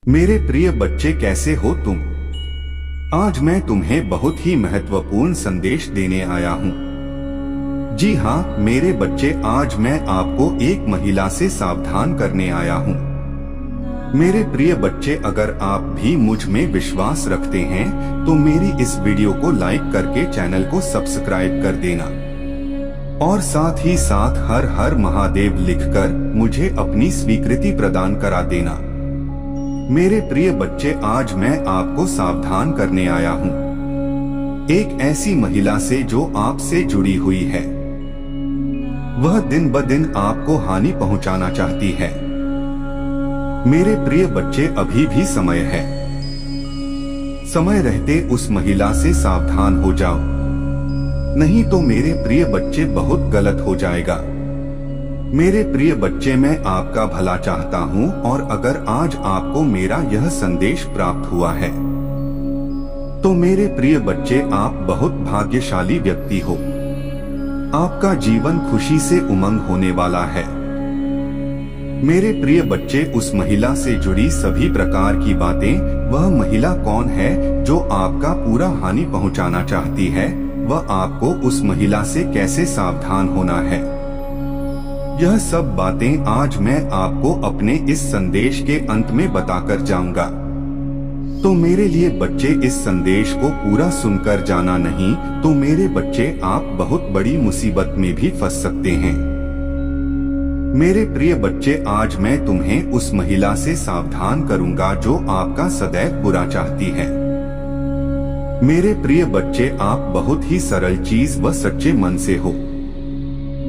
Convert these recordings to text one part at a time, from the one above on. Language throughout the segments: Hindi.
मेरे प्रिय बच्चे, कैसे हो तुम? आज मैं तुम्हें बहुत ही महत्वपूर्ण संदेश देने आया हूँ। जी हाँ मेरे बच्चे, आज मैं आपको एक महिला से सावधान करने आया हूँ। मेरे प्रिय बच्चे, अगर आप भी मुझ में विश्वास रखते हैं तो मेरी इस वीडियो को लाइक करके चैनल को सब्सक्राइब कर देना और साथ ही साथ हर हर महादेव लिखकर मुझे अपनी स्वीकृति प्रदान करा देना। मेरे प्रिय बच्चे, आज मैं आपको सावधान करने आया हूँ एक ऐसी महिला से जो आपसे जुड़ी हुई है। वह दिन ब दिन आपको हानि पहुंचाना चाहती है। मेरे प्रिय बच्चे, अभी भी समय है। समय रहते उस महिला से सावधान हो जाओ, नहीं तो मेरे प्रिय बच्चे बहुत गलत हो जाएगा। मेरे प्रिय बच्चे, मैं आपका भला चाहता हूँ और अगर आज आपको मेरा यह संदेश प्राप्त हुआ है तो मेरे प्रिय बच्चे, आप बहुत भाग्यशाली व्यक्ति हो। आपका जीवन खुशी से उमंग होने वाला है। मेरे प्रिय बच्चे, उस महिला से जुड़ी सभी प्रकार की बातें, वह महिला कौन है जो आपका पूरा हानि पहुंचाना चाहती है, वह आपको उस महिला से कैसे सावधान होना है, यह सब बातें आज मैं आपको अपने इस संदेश के अंत में बताकर जाऊंगा। तो मेरे लिए बच्चे, इस संदेश को पूरा सुनकर जाना, नहीं तो मेरे बच्चे आप बहुत बड़ी मुसीबत में भी फंस सकते हैं। मेरे प्रिय बच्चे, आज मैं तुम्हें उस महिला से सावधान करूंगा जो आपका सदैव बुरा चाहती है। मेरे प्रिय बच्चे, आप बहुत ही सरल चीज व सच्चे मन से हो,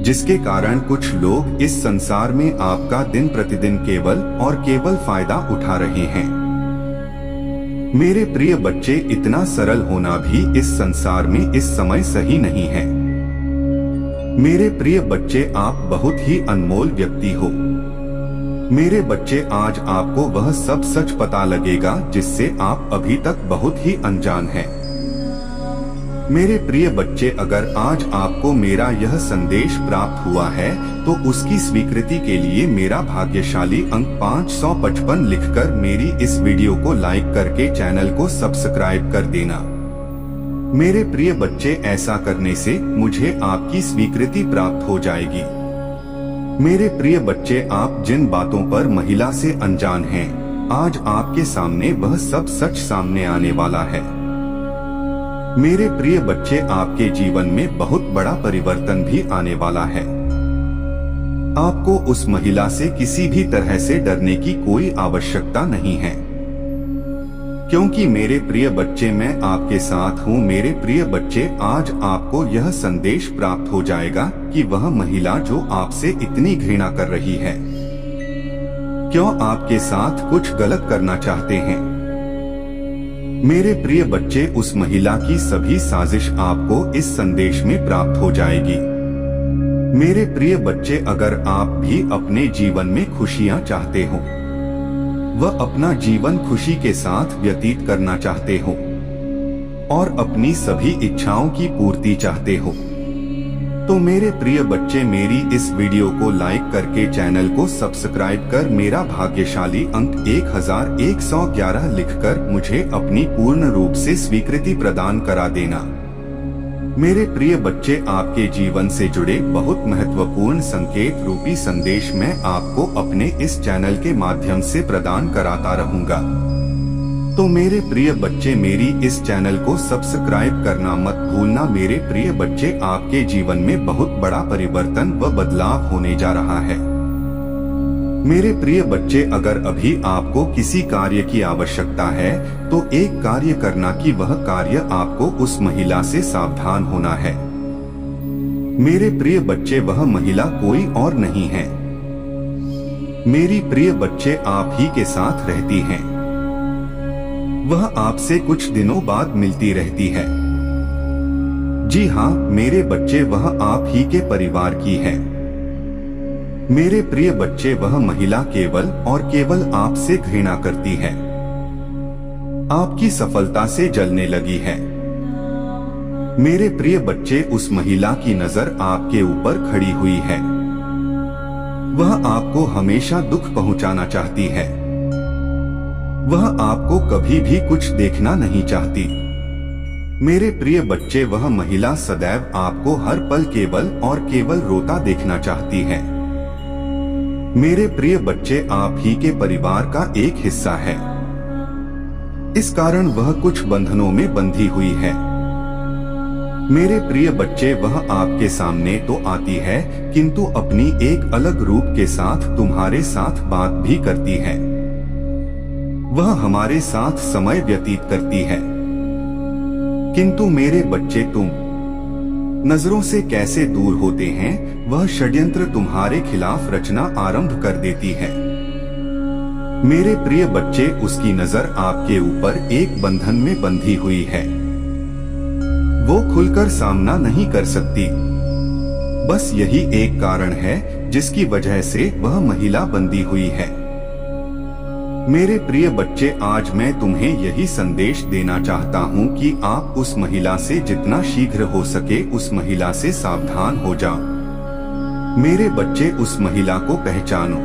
जिसके कारण कुछ लोग इस संसार में आपका दिन प्रतिदिन केवल और केवल फायदा उठा रहे हैं। मेरे प्रिय बच्चे, इतना सरल होना भी इस संसार में इस समय सही नहीं है। मेरे प्रिय बच्चे, आप बहुत ही अनमोल व्यक्ति हो। मेरे बच्चे, आज आपको वह सब सच पता लगेगा जिससे आप अभी तक बहुत ही अनजान हैं। मेरे प्रिय बच्चे, अगर आज आपको मेरा यह संदेश प्राप्त हुआ है तो उसकी स्वीकृति के लिए मेरा भाग्यशाली अंक 555 लिखकर मेरी इस वीडियो को लाइक करके चैनल को सब्सक्राइब कर देना। मेरे प्रिय बच्चे, ऐसा करने से मुझे आपकी स्वीकृति प्राप्त हो जाएगी। मेरे प्रिय बच्चे, आप जिन बातों पर महिला से अनजान हैं, आज आपके सामने वह सब सच सामने आने वाला है। मेरे प्रिय बच्चे, आपके जीवन में बहुत बड़ा परिवर्तन भी आने वाला है। आपको उस महिला से किसी भी तरह से डरने की कोई आवश्यकता नहीं है, क्योंकि मेरे प्रिय बच्चे, मैं आपके साथ हूँ। मेरे प्रिय बच्चे, आज आपको यह संदेश प्राप्त हो जाएगा कि वह महिला जो आपसे इतनी घृणा कर रही है, क्यों आपके साथ कुछ गलत करना चाहते हैं। मेरे प्रिय बच्चे, उस महिला की सभी साजिश आपको इस संदेश में प्राप्त हो जाएगी। मेरे प्रिय बच्चे, अगर आप भी अपने जीवन में खुशियां चाहते हो, वह अपना जीवन खुशी के साथ व्यतीत करना चाहते हो और अपनी सभी इच्छाओं की पूर्ति चाहते हो, तो मेरे प्रिय बच्चे, मेरी इस वीडियो को लाइक करके चैनल को सब्सक्राइब कर मेरा भाग्यशाली अंक 1111 लिखकर मुझे अपनी पूर्ण रूप से स्वीकृति प्रदान करा देना। मेरे प्रिय बच्चे, आपके जीवन से जुड़े बहुत महत्वपूर्ण संकेत रूपी संदेश मैं आपको अपने इस चैनल के माध्यम से प्रदान कराता रहूंगा। तो मेरे प्रिय बच्चे, मेरी इस चैनल को सब्सक्राइब करना मत भूलना। मेरे प्रिय बच्चे, आपके जीवन में बहुत बड़ा परिवर्तन व बदलाव होने जा रहा है। मेरे प्रिय बच्चे, अगर अभी आपको किसी कार्य की आवश्यकता है तो एक कार्य करना कि वह कार्य आपको उस महिला से सावधान होना है। मेरे प्रिय बच्चे, वह महिला कोई और नहीं है। मेरी प्रिय बच्चे, आप ही के साथ रहती हैं। वह आपसे कुछ दिनों बाद मिलती रहती है। जी हाँ मेरे बच्चे, वह आप ही के परिवार की है। मेरे प्रिय बच्चे, वह महिला केवल और केवल आपसे घृणा करती है, आपकी सफलता से जलने लगी है। मेरे प्रिय बच्चे, उस महिला की नजर आपके ऊपर खड़ी हुई है। वह आपको हमेशा दुख पहुंचाना चाहती है। वह आपको कभी भी कुछ देखना नहीं चाहती। मेरे प्रिय बच्चे, वह महिला सदैव आपको हर पल केवल और केवल रोता देखना चाहती है। मेरे प्रिय बच्चे, आप ही के परिवार का एक हिस्सा है। इस कारण वह कुछ बंधनों में बंधी हुई है। मेरे प्रिय बच्चे, वह आपके सामने तो आती है किंतु अपनी एक अलग रूप के साथ तुम्हारे साथ बात भी करती है। वह हमारे साथ समय व्यतीत करती है। किंतु मेरे बच्चे, तुम नजरों से कैसे दूर होते हैं, वह षड्यंत्र तुम्हारे खिलाफ रचना आरंभ कर देती है। मेरे प्रिय बच्चे, उसकी नजर आपके ऊपर एक बंधन में बंधी हुई है। वो खुलकर सामना नहीं कर सकती। बस यही एक कारण है जिसकी वजह से वह महिला बंधी हुई है। मेरे प्रिय बच्चे, आज मैं तुम्हें यही संदेश देना चाहता हूँ कि आप उस महिला से जितना शीघ्र हो सके उस महिला से सावधान हो जाओ। मेरे बच्चे, उस महिला को पहचानो।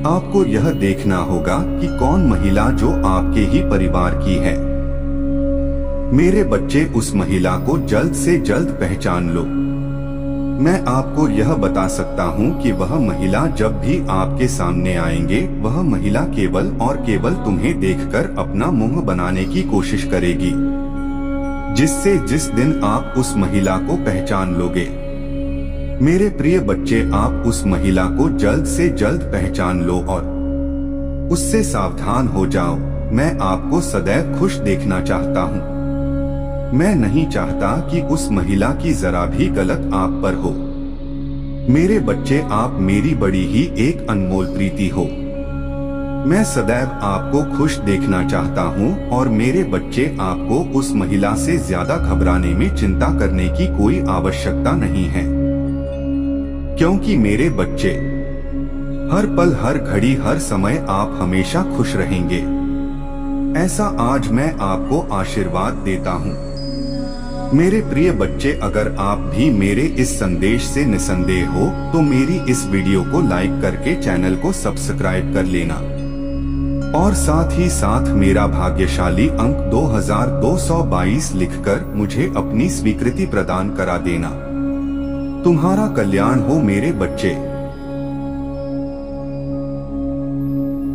आपको यह देखना होगा कि कौन महिला जो आपके ही परिवार की है। मेरे बच्चे, उस महिला को जल्द से जल्द पहचान लो। मैं आपको यह बता सकता हूँ कि वह महिला जब भी आपके सामने आएंगे, वह महिला केवल और केवल तुम्हें देखकर अपना मुंह बनाने की कोशिश करेगी, जिससे जिस दिन आप उस महिला को पहचान लोगे। मेरे प्रिय बच्चे, आप उस महिला को जल्द से जल्द पहचान लो और उससे सावधान हो जाओ। मैं आपको सदैव खुश देखना चाहता हूँ। मैं नहीं चाहता कि उस महिला की जरा भी गलत आप पर हो। मेरे बच्चे, आप मेरी बड़ी ही एक अनमोल प्रीति हो। मैं सदैव आपको खुश देखना चाहता हूँ और मेरे बच्चे, आपको उस महिला से ज्यादा घबराने में चिंता करने की कोई आवश्यकता नहीं है, क्योंकि मेरे बच्चे, हर पल हर घड़ी हर समय आप हमेशा खुश रहेंगे। ऐसा आज मैं आपको आशीर्वाद देता हूँ। मेरे प्रिय बच्चे, अगर आप भी मेरे इस संदेश से निसंदेह हो तो मेरी इस वीडियो को लाइक करके चैनल को सब्सक्राइब कर लेना और साथ ही साथ मेरा भाग्यशाली अंक 2222 लिखकर मुझे अपनी स्वीकृति प्रदान करा देना। तुम्हारा कल्याण हो मेरे बच्चे।